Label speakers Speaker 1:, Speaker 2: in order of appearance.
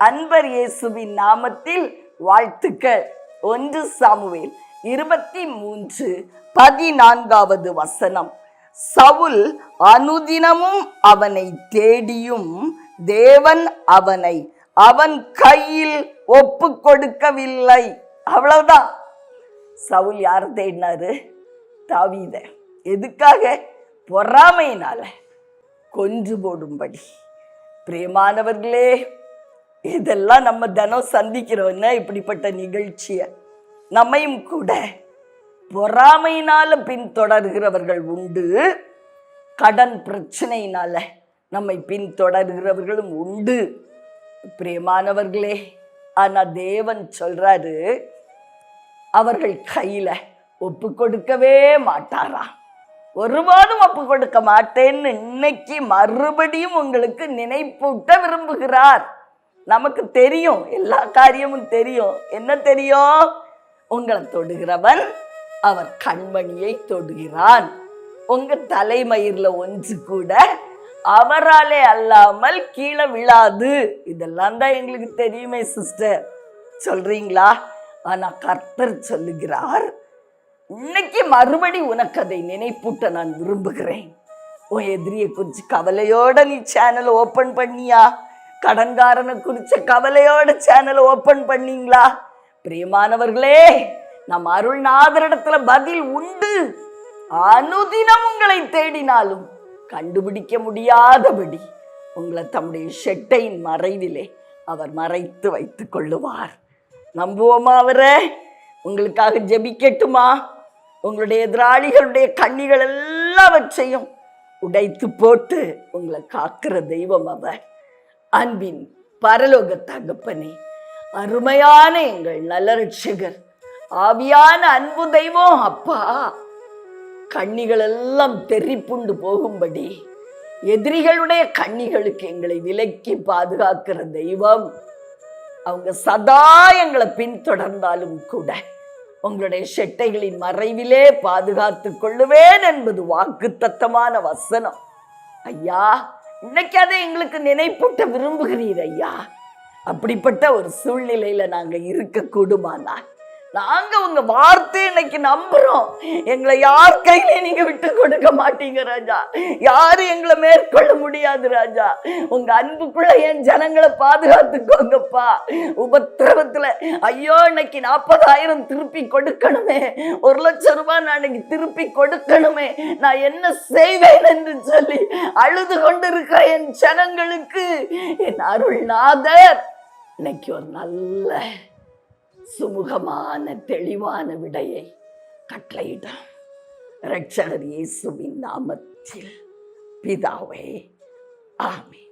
Speaker 1: அன்பர் இயேசுவின் நாமத்தில் வாழ்த்துக்கள். 1 சாமுவேல் 23:14 சவுல் அனுதினமும் அவனை தேடியும் தேவன் அவனை அவன் கையில் ஒப்பு கொடுக்கவில்லை. அவ்வளவுதான். சவுல் யார் தேடினாரு? தாவீத. எதுக்காக? பொறாமையினால, கொன்று போடும்படி. பிரியமானவர்களே, இதெல்லாம் நம்ம தினம் சந்திக்கிறோம். இப்படிப்பட்ட நிகழ்ச்சிய நம்மையும் கூட பொறாமையினால பின்தொடர்கிறவர்கள் உண்டு, கடன் பிரச்சனையினால நம்மை பின்தொடர்கிறவர்களும் உண்டு. பிரியமானவர்களே, ஆனா தேவன் சொல்றாரு, அவர்கள் கையில ஒப்பு கொடுக்கவே மாட்டாராம். ஒருபோதும் ஒப்பு கொடுக்க மாட்டேன்னு இன்னைக்கு மறுபடியும் உங்களுக்கு நினைப்பூட்ட விரும்புகிறார். நமக்கு தெரியும், எல்லா காரியமும் தெரியும். என்ன தெரியும்? உங்களை தொடுகிறவன் அவர் கண்மணியை தொடுகிறான். உங்க தலைமயிர்ல ஒன்று கூட அவராலே அல்லாமல் கீழே விழாது. இதெல்லாம் தான் எங்களுக்கு தெரியுமே சிஸ்டர், சொல்றீங்களா? ஆனா கர்த்தர் சொல்லுகிறார், இன்னைக்கு மறுபடி உனக்கு அதை நினைப்பூட்ட நான் விரும்புகிறேன். உன் எதிரியை குறிச்சு கவலையோட நீ சேனலை ஓப்பன் பண்ணியா? கடன்காரனை குறிச்ச கவலையோட சேனலை ஓப்பன் பண்ணீங்களா? பிரியமானவர்களே, நம் அருள்நாதரிடத்துல பதில் உண்டு. அனுதினம் உங்களை தேடினாலும் கண்டுபிடிக்க முடியாதபடி உங்களை தம்முடைய ஷெட்டையின் மறைவிலே அவர் மறைத்து வைத்துக் கொள்ளுவார். நம்புவோமா அவரை? உங்களுக்காக ஜெபிக்கட்டுமா? உங்களுடைய எதிராளிகளுடைய கண்ணிகள் எல்லாவற்றையும் உடைத்து போட்டு உங்களை காக்கிற தெய்வம் அவர். அன்பின் பரலோக தகப்பனே, அருமையான எங்கள் நல்ல ரட்சகர், ஆவியான அன்பு தெய்வம் அப்பா, கண்ணிகள் எல்லாம் தெரிப்புண்டு போகும்படி எதிரிகளுடைய கண்ணிகளுக்கு எங்களை விலக்கி பாதுகாக்கிற தெய்வம். அவங்க சதா எங்களை பின்தொடர்ந்தாலும் கூட உங்களுடைய செட்டைகளின் மறைவிலே பாதுகாத்துக் கொள்ளுவேன் என்பது வாக்குத்தத்தமான வசனம். ஐயா, இன்னைக்கு அதை எங்களுக்கு நினைப்பூட்ட விரும்புகிறீர் ஐயா. அப்படிப்பட்ட ஒரு சூழ்நிலையில நாங்க இருக்க கூடுமானால் நாங்க உங்க வார்த்தை இன்னைக்கு நம்புறோம். எங்களை யார் கையில நீங்க விட்டு கொடுக்க மாட்டீங்க ராஜா. யாரும் எங்களை மேற்கொள்ள முடியாது ராஜா. உங்க அன்புக்குள்ள என் ஜனங்களை பாதுகாத்துக்கோங்கப்பா. உபத்திரவத்துல ஐயோ இன்னைக்கு 40,000 திருப்பி கொடுக்கணுமே, 1,00,000 ரூபாய் நான் இன்னைக்கு திருப்பி கொடுக்கணுமே, நான் என்ன செய்வேன் என்று சொல்லி அழுது கொண்டிருக்கிற என் ஜனங்களுக்கு என் அருள்நாதர் இன்னைக்கு ஒரு நல்ல சுமுகமான தெளிவான விடையை கட்டளையிட்டார். இரட்சகர் இயேசுவின் நாமத்தில் பிதாவே, ஆமென்.